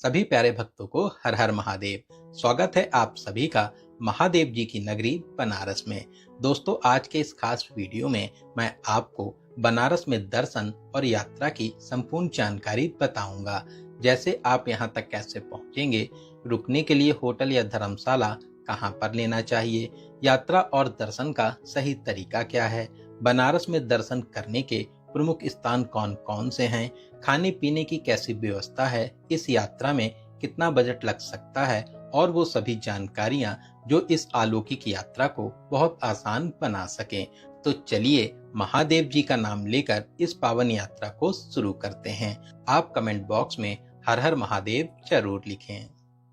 सभी प्यारे भक्तों को हर हर महादेव। स्वागत है आप सभी का महादेव जी की नगरी बनारस में। दोस्तों, आज के इस खास वीडियो में मैं आपको बनारस में दर्शन और यात्रा की संपूर्ण जानकारी बताऊंगा। जैसे आप यहां तक कैसे पहुंचेंगे, रुकने के लिए होटल या धर्मशाला कहां पर लेना चाहिए, यात्रा और दर्शन का सही तरीका क्या है, बनारस में दर्शन करने के प्रमुख स्थान कौन कौन से हैं, खाने पीने की कैसी व्यवस्था है, इस यात्रा में कितना बजट लग सकता है और वो सभी जानकारियां जो इस अलौकिक यात्रा को बहुत आसान बना सकें। तो चलिए महादेव जी का नाम लेकर इस पावन यात्रा को शुरू करते हैं। आप कमेंट बॉक्स में हर हर महादेव जरूर लिखें।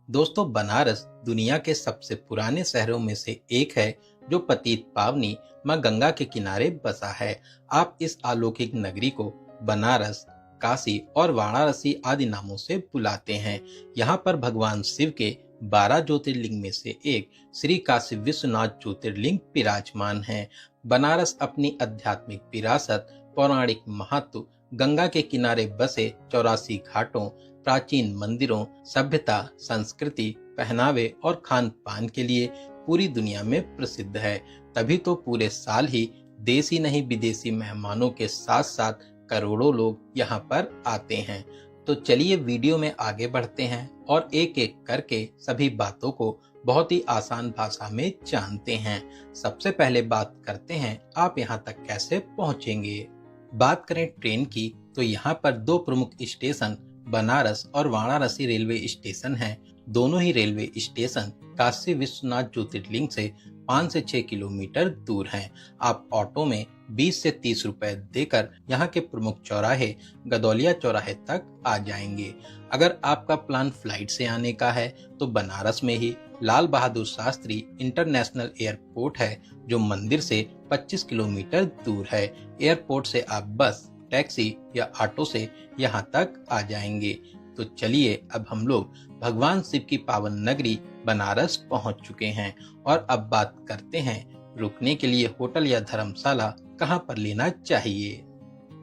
दोस्तों, बनारस दुनिया के सबसे पुराने शहरों में से एक है जो पतित पावनी मां गंगा के किनारे बसा है। आप इस अलौकिक नगरी को बनारस, काशी और वाराणसी आदि नामों से बुलाते हैं। यहाँ पर भगवान शिव के 12 ज्योतिर्लिंग में से एक श्री काशी विश्वनाथ ज्योतिर्लिंग विराजमान है। बनारस अपनी आध्यात्मिक विरासत, पौराणिक महत्व, गंगा के किनारे बसे 84 घाटों, प्राचीन मंदिरों, सभ्यता, संस्कृति, पहनावे और खान पान के लिए पूरी दुनिया में प्रसिद्ध है। तभी तो पूरे साल ही देसी नहीं विदेशी मेहमानों के साथ साथ करोड़ों लोग यहाँ पर आते हैं। तो चलिए वीडियो में आगे बढ़ते हैं और एक एक करके सभी बातों को बहुत ही आसान भाषा में जानते हैं। सबसे पहले बात करते हैं आप यहाँ तक कैसे पहुँचेंगे। बात करें ट्रेन की, तो यहाँ पर दो प्रमुख स्टेशन बनारस और वाराणसी रेलवे स्टेशन हैं। दोनों ही रेलवे स्टेशन काशी विश्वनाथ ज्योतिर्लिंग से 5 से 6 किलोमीटर दूर हैं। आप ऑटो में 20 से 30 रुपए देकर यहाँ के प्रमुख चौराहे गदौलिया चौराहे तक आ जाएंगे। अगर आपका प्लान फ्लाइट से आने का है तो बनारस में ही लाल बहादुर शास्त्री इंटरनेशनल एयरपोर्ट है जो मंदिर से 25 किलोमीटर दूर है। एयरपोर्ट से आप बस, टैक्सी या ऑटो से यहाँ तक आ जाएंगे। तो चलिए अब हम लोग भगवान शिव की पावन नगरी बनारस पहुंच चुके हैं और अब बात करते हैं रुकने के लिए होटल या धर्मशाला कहां पर लेना चाहिए।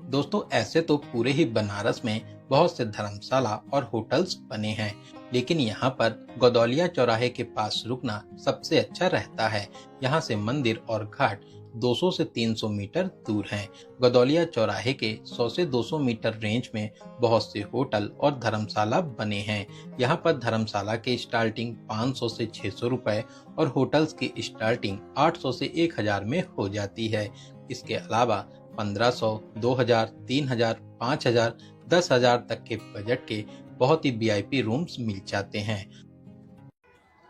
दोस्तों, ऐसे तो पूरे ही बनारस में बहुत से धर्मशाला और होटल्स बने हैं, लेकिन यहाँ पर गदौलिया चौराहे के पास रुकना सबसे अच्छा रहता है। यहाँ से मंदिर और घाट 200 से 300 मीटर दूर हैं। गदौलिया चौराहे के 100 से 200 मीटर रेंज में बहुत से होटल और धर्मशाला बने हैं। यहाँ पर धर्मशाला के स्टार्टिंग 500 से 600 रुपए और होटल्स की स्टार्टिंग 800 से 1000 में हो जाती है। इसके अलावा 1500, 2000, 3000, 5000, 10,000 तक के बजट के बहुत ही वीआईपी रूम्स मिल जाते हैं।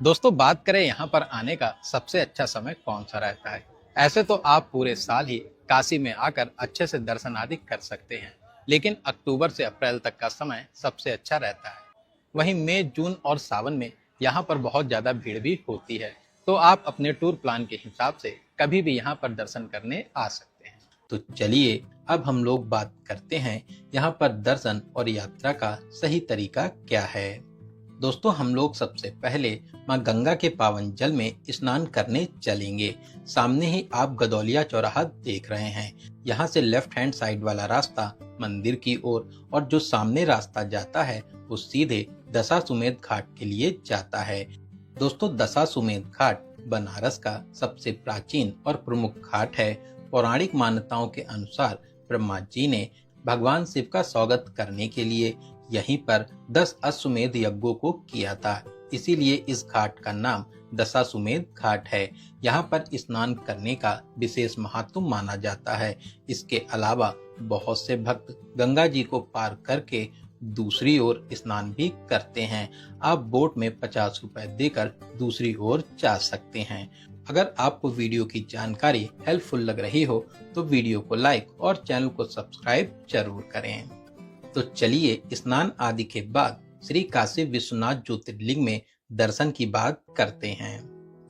दोस्तों, बात करें यहाँ पर आने का सबसे अच्छा समय कौन सा रहता है। ऐसे तो आप पूरे साल ही काशी में आकर अच्छे से दर्शन आदि कर सकते हैं, लेकिन अक्टूबर से अप्रैल तक का समय सबसे अच्छा रहता है। वहीं मई, जून और सावन में यहाँ पर बहुत ज्यादा भीड़ भी होती है, तो आप अपने टूर प्लान के हिसाब से कभी भी यहाँ पर दर्शन करने आ सकते हैं। तो चलिए अब हम लोग बात करते हैं यहाँ पर दर्शन और यात्रा का सही तरीका क्या है। दोस्तों, हम लोग सबसे पहले मां गंगा के पावन जल में स्नान करने चलेंगे। सामने ही आप गदौलिया चौराहा देख रहे हैं। यहाँ से लेफ्ट हैंड साइड वाला रास्ता मंदिर की ओर और जो सामने रास्ता जाता है वो सीधे दशाश्वमेध घाट के लिए जाता है। दोस्तों, दशाश्वमेध घाट बनारस का सबसे प्राचीन और प्रमुख घाट है। पौराणिक मान्यताओं के अनुसार ब्रह्मा जी ने भगवान शिव का स्वागत करने के लिए यहीं पर 10 अश्वमेध यज्ञों को किया था, इसीलिए इस घाट का नाम दशाश्वमेध घाट है। यहाँ पर स्नान करने का विशेष महत्व माना जाता है। इसके अलावा बहुत से भक्त गंगा जी को पार करके दूसरी ओर स्नान भी करते हैं। आप बोट में 50 रुपए देकर दूसरी ओर जा सकते हैं। अगर आपको वीडियो की जानकारी हेल्पफुल लग रही हो तो वीडियो को लाइक और चैनल को सब्सक्राइब जरूर करें। तो चलिए स्नान आदि के बाद श्री काशी विश्वनाथ ज्योतिर्लिंग में दर्शन की बात करते हैं।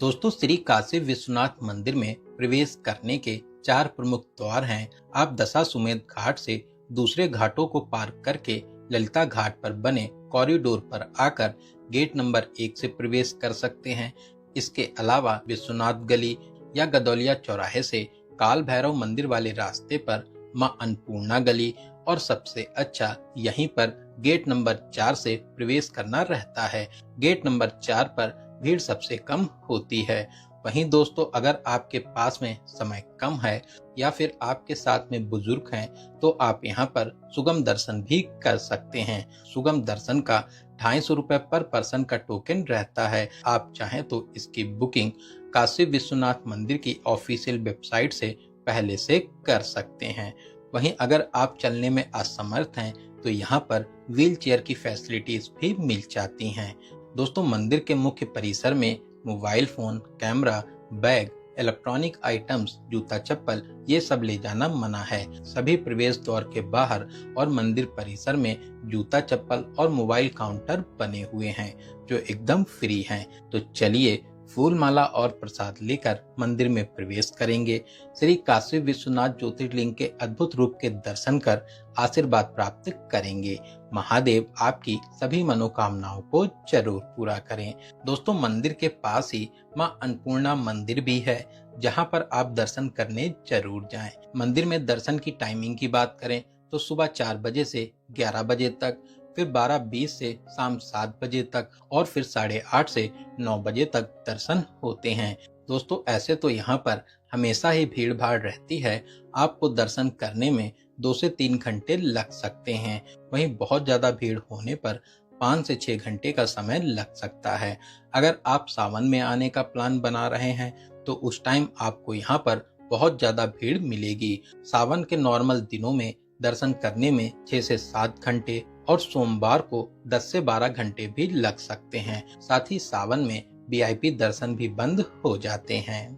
दोस्तों, श्री काशी विश्वनाथ मंदिर में प्रवेश करने के 4 प्रमुख द्वार हैं। आप दशाश्वमेध घाट से दूसरे घाटों को पार करके ललिता घाट पर बने कॉरिडोर पर आकर गेट नंबर 1 से प्रवेश कर सकते हैं। इसके अलावा विश्वनाथ गली या गदौलिया चौराहे से काल भैरव मंदिर वाले रास्ते पर मां अन्नपूर्णा गली और सबसे अच्छा यहीं पर गेट नंबर 4 से प्रवेश करना रहता है। गेट नंबर 4 पर भीड़ सबसे कम होती है। वहीं दोस्तों, अगर आपके पास में समय कम है या फिर आपके साथ में बुजुर्ग हैं तो आप यहाँ पर सुगम दर्शन भी कर सकते हैं। सुगम दर्शन का 250 रुपए पर पर्सन का टोकन रहता है। आप चाहें तो इसकी बुकिंग काशी विश्वनाथ मंदिर की ऑफिशियल वेबसाइट से पहले से कर सकते हैं। वहीं अगर आप चलने में असमर्थ हैं तो यहाँ पर व्हील चेयर की फैसिलिटीज भी मिल जाती हैं। दोस्तों, मंदिर के मुख्य परिसर में mobile phone, camera, bag, electronic items, जूता चप्पल ये सब ले जाना मना है। सभी प्रवेश द्वार के बाहर और मंदिर परिसर में जूता चप्पल और मोबाइल काउंटर बने हुए हैं जो एकदम फ्री हैं। तो चलिए फूल माला और प्रसाद लेकर मंदिर में प्रवेश करेंगे। श्री काशी विश्वनाथ ज्योतिर्लिंग के अद्भुत रूप के दर्शन कर आशीर्वाद प्राप्त करेंगे। महादेव आपकी सभी मनोकामनाओं को जरूर पूरा करें। दोस्तों, मंदिर के पास ही मां अन्नपूर्णा मंदिर भी है जहां पर आप दर्शन करने जरूर जाएं। मंदिर में दर्शन की टाइमिंग की बात करें तो सुबह 4 बजे से 11 बजे तक, फिर 12:20 से शाम 7 बजे तक और फिर 8:30 से 9 बजे तक दर्शन होते हैं। दोस्तों, ऐसे तो यहाँ पर हमेशा ही भीड़ भाड़ रहती है। आपको दर्शन करने में 2 से 3 घंटे लग सकते हैं। वहीं बहुत ज्यादा भीड़ होने पर 5 से 6 घंटे का समय लग सकता है। अगर आप सावन में आने का प्लान बना रहे हैं तो उस टाइम आपको यहाँ पर बहुत ज्यादा भीड़ मिलेगी। सावन के नॉर्मल दिनों में दर्शन करने में 6 से 7 घंटे और सोमवार को 10 से 12 घंटे भी लग सकते हैं। साथ ही सावन में वीआईपी दर्शन भी बंद हो जाते हैं।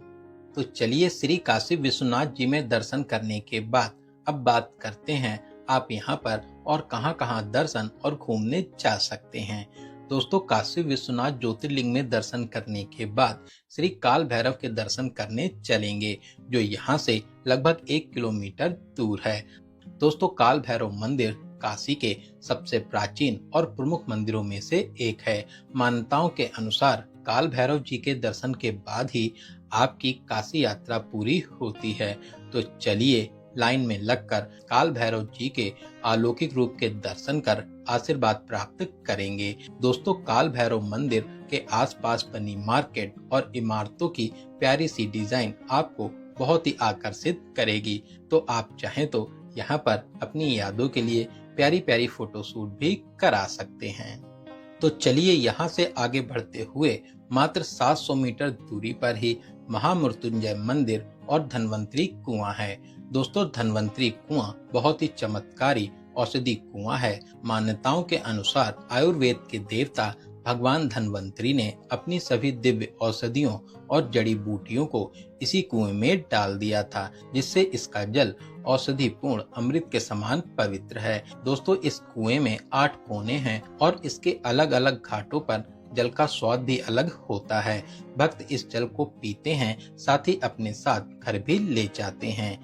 तो चलिए श्री काशी विश्वनाथ जी में दर्शन करने के बाद अब बात करते हैं आप यहाँ पर और कहाँ दर्शन और घूमने जा सकते हैं। दोस्तों, काशी विश्वनाथ ज्योतिर्लिंग में दर्शन करने के बाद श्री काल भैरव के दर्शन करने चलेंगे जो यहाँ से लगभग 1 किलोमीटर दूर है। दोस्तों, काल भैरव मंदिर काशी के सबसे प्राचीन और प्रमुख मंदिरों में से एक है। मान्यताओं के अनुसार काल भैरव जी के दर्शन के बाद ही आपकी काशी यात्रा पूरी होती है। तो चलिए लाइन में लगकर काल भैरव जी के अलौकिक रूप के दर्शन कर आशीर्वाद प्राप्त करेंगे। दोस्तों, काल भैरव मंदिर के आसपास बनी मार्केट और इमारतों की प्यारी सी डिजाइन आपको बहुत ही आकर्षित करेगी। तो आप चाहें तो यहाँ पर अपनी यादों के लिए प्यारी प्यारी फोटोशूट भी करा सकते हैं। तो चलिए यहाँ से आगे बढ़ते हुए मात्र 700 मीटर दूरी पर ही महामृत्युंजय मंदिर और धन्वंतरी कुआं है। दोस्तों, धन्वंतरी कुआं बहुत ही चमत्कारी औषधि कुआं है। मान्यताओं के अनुसार आयुर्वेद के देवता भगवान धन्वंतरी ने अपनी सभी दिव्य औषधियों और जड़ी बूटियों को इसी कुएं में डाल दिया था, जिससे इसका जल औषधि पूर्ण अमृत के समान पवित्र है। दोस्तों, इस कुएं में 8 कोने हैं और इसके अलग अलग घाटों पर जल का स्वाद भी अलग होता है। भक्त इस जल को पीते हैं, साथ ही अपने साथ घर भी ले जाते हैं।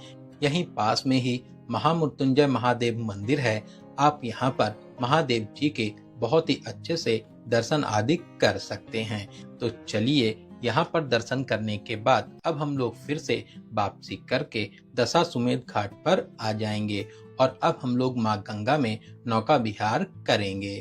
यहीं पास में ही महामृत्युंजय महादेव मंदिर है। आप यहाँ पर महादेव जी के बहुत ही अच्छे से दर्शन आदि कर सकते हैं। तो चलिए यहाँ पर दर्शन करने के बाद अब हम लोग फिर से वापसी करके दशाश्वमेध घाट पर आ जाएंगे और अब हम लोग माँ गंगा में नौका विहार करेंगे।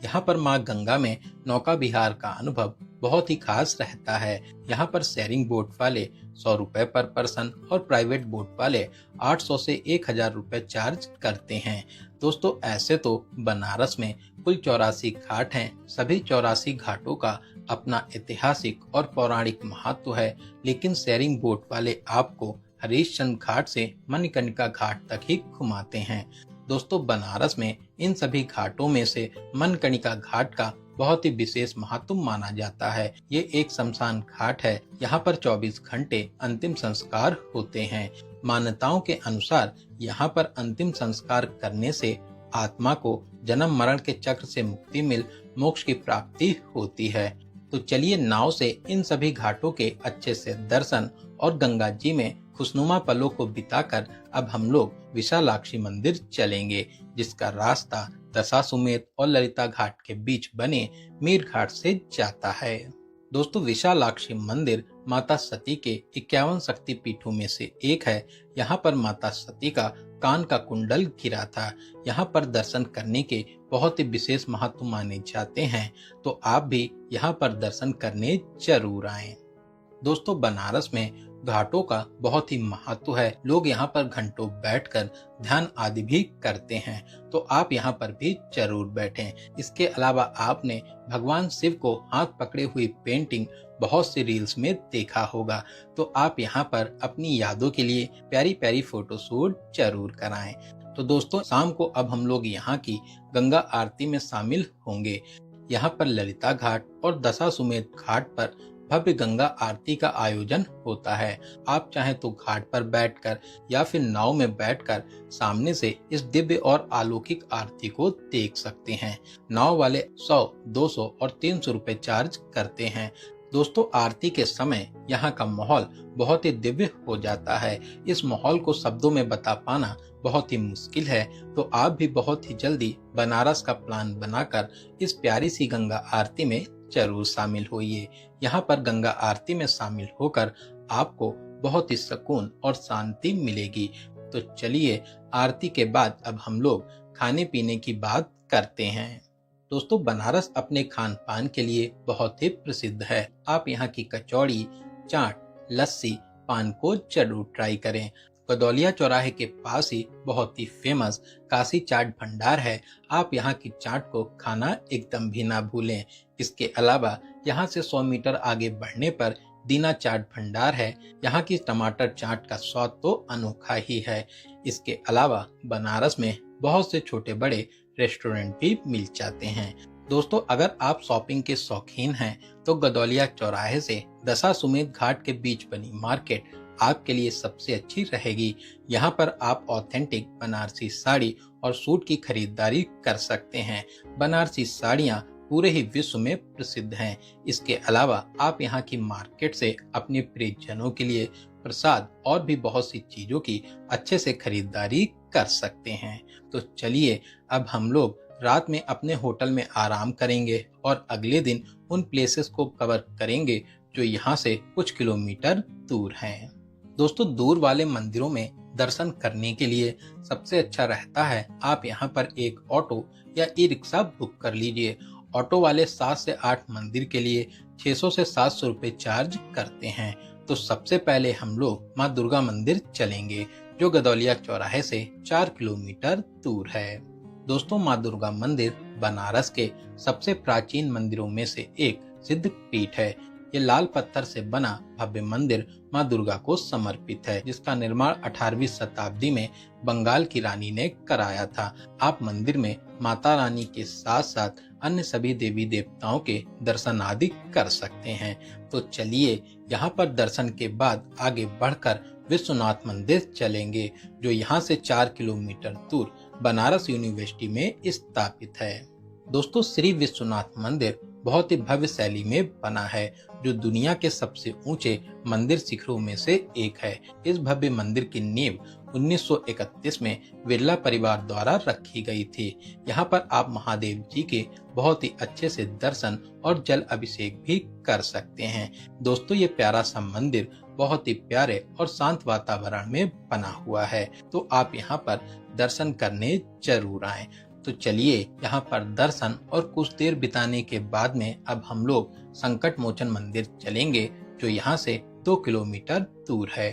यहाँ पर माँ गंगा में नौका विहार का अनुभव बहुत ही खास रहता है। यहाँ पर शेयरिंग बोट वाले 100 रुपए पर पर्सन और प्राइवेट बोट वाले 800 से 1000 रुपए चार्ज करते हैं। दोस्तों, ऐसे तो बनारस में कुल 84 घाट हैं। सभी 84 घाटों का अपना ऐतिहासिक और पौराणिक महत्व है, लेकिन शेयरिंग बोट वाले आपको हरिश्चंद्र घाट से मणिकर्णिका घाट तक ही घुमाते हैं। दोस्तों, बनारस में इन सभी घाटों में से मणिकर्णिका घाट का बहुत ही विशेष महत्व माना जाता है। ये एक शमशान घाट है। यहाँ पर 24 घंटे अंतिम संस्कार होते हैं। मान्यताओं के अनुसार यहाँ पर अंतिम संस्कार करने से आत्मा को जन्म मरण के चक्र से मुक्ति मिल मोक्ष की प्राप्ति होती है। तो चलिए नाव से इन सभी घाटों के अच्छे से दर्शन और गंगा जी में खुशनुमा पलों को बिताकर अब हम लोग विशालाक्षी मंदिर चलेंगे, जिसका रास्ता दशाश्वमेध और ललिता घाट के बीच बने मीर घाट से जाता है। दोस्तों, विशालाक्षी मंदिर माता सती के 51 शक्ति पीठों में से एक है। यहाँ पर माता सती का कान का कुंडल गिरा था। यहाँ पर दर्शन करने के बहुत ही विशेष महत्व माने जाते हैं, तो आप भी यहाँ पर दर्शन करने जरूर आएं। दोस्तों, बनारस में घाटों का बहुत ही महत्व है। लोग यहाँ पर घंटों बैठकर ध्यान आदि भी करते हैं, तो आप यहाँ पर भी जरूर बैठें। इसके अलावा आपने भगवान शिव को हाथ पकड़े हुई पेंटिंग बहुत सी रील्स में देखा होगा, तो आप यहाँ पर अपनी यादों के लिए प्यारी प्यारी फोटोशूट जरूर कराएं। तो दोस्तों, शाम को अब हम लोग यहाँ की गंगा आरती में शामिल होंगे। यहाँ पर ललिता घाट और दशाश्वमेध घाट पर भव्य गंगा आरती का आयोजन होता है। आप चाहें तो घाट पर बैठकर या फिर नाव में बैठकर सामने से इस दिव्य और अलौकिक आरती को देख सकते हैं। नाव वाले 100, 200 और 300 रुपए चार्ज करते हैं। दोस्तों, आरती के समय यहाँ का माहौल बहुत ही दिव्य हो जाता है। इस माहौल को शब्दों में बता पाना बहुत ही मुश्किल है, तो आप भी बहुत ही जल्दी बनारस का प्लान बनाकर इस प्यारी सी गंगा आरती में जरूर शामिल होइए। यहाँ पर गंगा आरती में शामिल होकर आपको बहुत ही सुकून और शांति मिलेगी। तो चलिए, आरती के बाद अब हम लोग खाने पीने की बात करते हैं। दोस्तों, बनारस अपने खान पान के लिए बहुत ही प्रसिद्ध है। आप यहाँ की कचौड़ी, चाट, लस्सी, पान को जरूर ट्राई करें। गदौलिया चौराहे के पास ही बहुत ही फेमस काशी चाट भंडार है। आप यहाँ की चाट को खाना एकदम भी ना भूलें। इसके अलावा यहाँ से 100 मीटर आगे बढ़ने पर दीना चाट भंडार है। यहाँ की टमाटर चाट का स्वाद तो अनोखा ही है। इसके अलावा बनारस में बहुत से छोटे बड़े रेस्टोरेंट भी मिल जाते हैं। दोस्तों, अगर आप शॉपिंग के शौकीन हैं तो गदौलिया चौराहे से दशाश्वमेध घाट के बीच बनी मार्केट आपके लिए सबसे अच्छी रहेगी। यहाँ पर आप ऑथेंटिक बनारसी साड़ी और सूट की खरीदारी कर सकते हैं। बनारसी साड़ियाँ पूरे ही विश्व में प्रसिद्ध हैं। इसके अलावा आप यहाँ की मार्केट से अपने प्रियजनों के लिए प्रसाद और भी बहुत सी चीजों की अच्छे से खरीदारी कर सकते हैं। तो चलिए, अब हम लोग रात में अपने होटल में आराम करेंगे और अगले दिन उन प्लेसेस को कवर करेंगे जो यहाँ से कुछ किलोमीटर दूर हैं। दोस्तों, दूर वाले मंदिरों में दर्शन करने के लिए सबसे अच्छा रहता है आप यहाँ पर एक ऑटो या ई रिक्शा बुक कर लीजिए। ऑटो वाले 7 से 8 मंदिर के लिए 600 से 700 रुपए चार्ज करते हैं। तो सबसे पहले हम लोग माँ दुर्गा मंदिर चलेंगे, जो गदौलिया चौराहे से 4 किलोमीटर दूर है। दोस्तों, माँ दुर्गा मंदिर बनारस के सबसे प्राचीन मंदिरों में से एक सिद्ध पीठ है। ये लाल पत्थर से बना भव्य मंदिर माँ दुर्गा को समर्पित है, जिसका निर्माण 18वीं शताब्दी में बंगाल की रानी ने कराया था। आप मंदिर में माता रानी के साथ साथ अन्य सभी देवी देवताओं के दर्शन आदि कर सकते हैं। तो चलिए, यहाँ पर दर्शन के बाद आगे बढ़कर विश्वनाथ मंदिर चलेंगे, जो यहाँ से 4 किलोमीटर दूर बनारस यूनिवर्सिटी में स्थापित है। दोस्तों, श्री विश्वनाथ मंदिर बहुत ही भव्य शैली में बना है, जो दुनिया के सबसे ऊंचे मंदिर शिखरों में से एक है। इस भव्य मंदिर की नींव 1931 में बिरला परिवार द्वारा रखी गई थी। यहाँ पर आप महादेव जी के बहुत ही अच्छे से दर्शन और जल अभिषेक भी कर सकते हैं। दोस्तों, ये प्यारा सा मंदिर बहुत ही प्यारे और शांत वातावरण में बना हुआ है, तो आप यहाँ पर दर्शन करने जरूर आएं। तो चलिए, यहाँ पर दर्शन और कुछ देर बिताने के बाद में अब हम लोग संकट मोचन मंदिर चलेंगे, जो यहाँ से 2 किलोमीटर दूर है।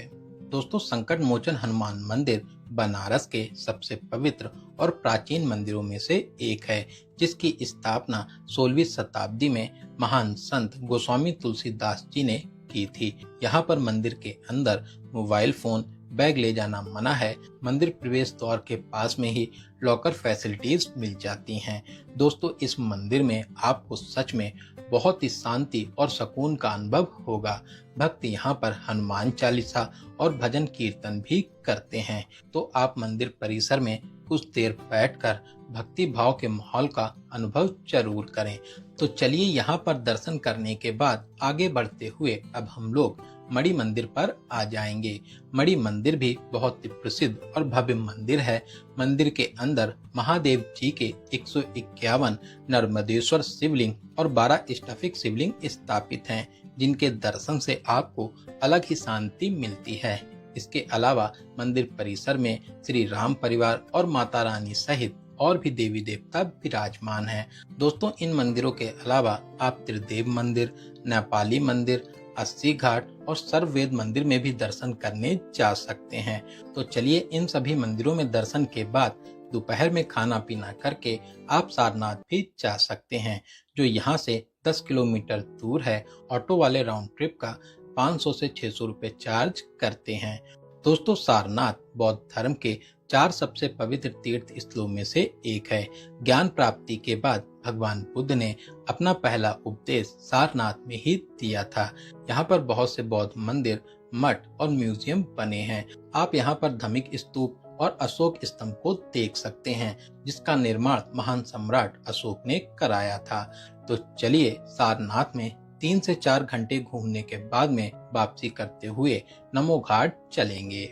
दोस्तों, संकट मोचन हनुमान मंदिर बनारस के सबसे पवित्र और प्राचीन मंदिरों में से एक है, जिसकी स्थापना 16वीं शताब्दी में महान संत गोस्वामी तुलसीदास जी ने की थी। यहाँ पर मंदिर के अंदर मोबाइल फोन, बैग ले जाना मना है। मंदिर प्रवेश द्वार के पास में ही लॉकर फैसिलिटीज मिल जाती हैं। दोस्तों, इस मंदिर में आपको सच में बहुत ही शांति और सुकून का अनुभव होगा। भक्त यहाँ पर हनुमान चालीसा और भजन कीर्तन भी करते हैं। तो आप मंदिर परिसर में कुछ देर बैठकर भक्ति भाव के माहौल का अनुभव जरूर करें। तो चलिए, यहाँ पर दर्शन करने के बाद आगे बढ़ते हुए अब हम लोग मणि मंदिर पर आ जाएंगे। मणि मंदिर भी बहुत ही प्रसिद्ध और भव्य मंदिर है। मंदिर के अंदर महादेव जी के 151 नर्मदेश्वर शिवलिंग और 12 स्टफिक शिवलिंग स्थापित हैं, जिनके दर्शन से आपको अलग ही शांति मिलती है। इसके अलावा मंदिर परिसर में श्री राम परिवार और माता रानी सहित और भी देवी देवता विराजमान हैं। दोस्तों, इन मंदिरों के अलावा आप त्रिदेव मंदिर, नेपाली मंदिर, अस्सी घाट और सर्ववेद मंदिर में भी दर्शन करने जा सकते हैं। तो चलिए, इन सभी मंदिरों में दर्शन के बाद दोपहर में खाना पीना करके आप सारनाथ भी जा सकते हैं, जो यहाँ से 10 किलोमीटर दूर है। ऑटो वाले राउंड ट्रिप का 500 से 600 रुपए चार्ज करते हैं। दोस्तों, सारनाथ बौद्ध धर्म के 4 सबसे पवित्र तीर्थ स्थलों में से एक है। ज्ञान प्राप्ति के बाद भगवान बुद्ध ने अपना पहला उपदेश सारनाथ में ही दिया था। यहाँ पर बहुत से बौद्ध मंदिर, मठ और म्यूजियम बने हैं। आप यहाँ पर धमिक स्तूप और अशोक स्तंभ को देख सकते हैं, जिसका निर्माण महान सम्राट अशोक ने कराया था। तो चलिए, सारनाथ में 3 से 4 घंटे घूमने के बाद में वापसी करते हुए नमो घाट चलेंगे।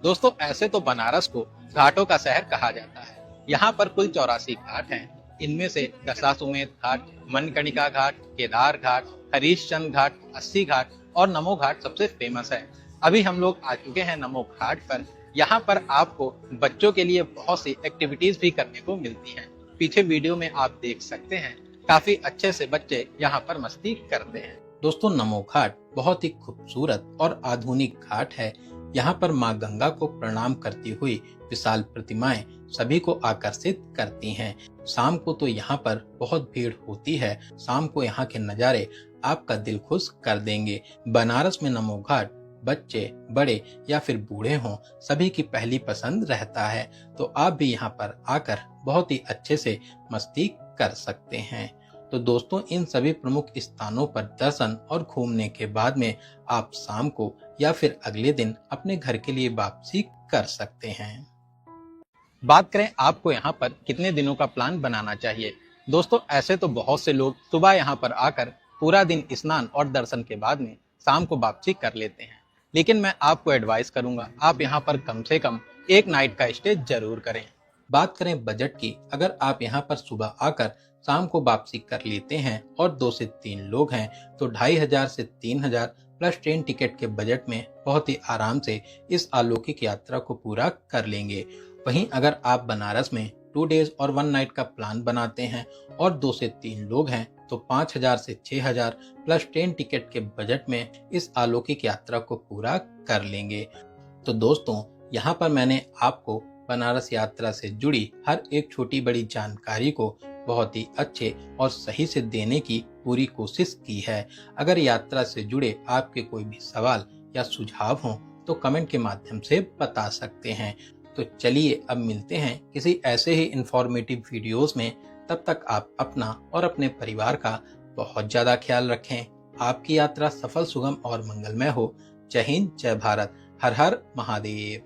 दोस्तों, ऐसे तो बनारस को घाटों का शहर कहा जाता है। यहाँ पर कुल 84 घाट हैं। इनमें से दशाश्वमेध घाट, मणिकर्णिका घाट, केदार घाट, हरिश्चंद्र घाट, अस्सी घाट और नमो घाट सबसे फेमस है। अभी हम लोग आ चुके हैं नमो घाट पर। यहाँ पर आपको बच्चों के लिए बहुत सी एक्टिविटीज भी करने को मिलती हैं। पीछे वीडियो में आप देख सकते हैं, काफी अच्छे से बच्चे यहाँ पर मस्ती करते हैं। दोस्तों, नमो घाट बहुत ही खूबसूरत और आधुनिक घाट है। यहाँ पर माँ गंगा को प्रणाम करती हुई विशाल प्रतिमाएं सभी को आकर्षित करती हैं। शाम को तो यहाँ पर बहुत भीड़ होती है। शाम को यहाँ के नज़ारे आपका दिल खुश कर देंगे। बनारस में नमो घाट बच्चे, बड़े या फिर बूढ़े हों, सभी की पहली पसंद रहता है। तो आप भी यहाँ पर आकर बहुत ही अच्छे से मस्ती कर सकते हैं। तो दोस्तों, इन सभी प्रमुख स्थानों पर दर्शन और घूमने के बाद में आप शाम को या फिर अगले दिन अपने घर के लिए वापसी कर सकते हैं। बात करें आपको यहाँ पर कितने दिनों का प्लान बनाना चाहिए। दोस्तों, ऐसे तो बहुत से लोग सुबह यहाँ पर आकर पूरा दिन स्नान और दर्शन के बाद में शाम को वापसी कर लेते हैं, लेकिन मैं आपको एडवाइस करूंगा, आप यहाँ पर कम से कम एक नाइट का स्टे जरूर करें। बात करें बजट की, अगर आप यहाँ पर सुबह आकर शाम को वापसी कर लेते हैं और 2 से 3 लोग हैं, तो 2500 से 3000 प्लस ट्रेन टिकट के बजट में बहुत ही आराम से इस अलौकिक यात्रा को पूरा कर लेंगे। वहीं अगर आप बनारस में 2 डेज और 1 नाइट का प्लान बनाते हैं और 2 से 3 लोग हैं, तो 5000 से 6000 प्लस ट्रेन टिकट के बजट में इस अलौकिक यात्रा को पूरा कर लेंगे। तो दोस्तों, यहाँ पर मैंने आपको बनारस यात्रा से जुड़ी हर एक छोटी बड़ी जानकारी को बहुत ही अच्छे और सही से देने की पूरी कोशिश की है। अगर यात्रा से जुड़े आपके कोई भी सवाल या सुझाव हों तो कमेंट के माध्यम से बता सकते हैं। तो चलिए, अब मिलते हैं किसी ऐसे ही इंफॉर्मेटिव वीडियोस में। तब तक आप अपना और अपने परिवार का बहुत ज्यादा ख्याल रखें। आपकी यात्रा सफल, सुगम और मंगलमय हो। जय हिंद, जय भारत, हर हर महादेव।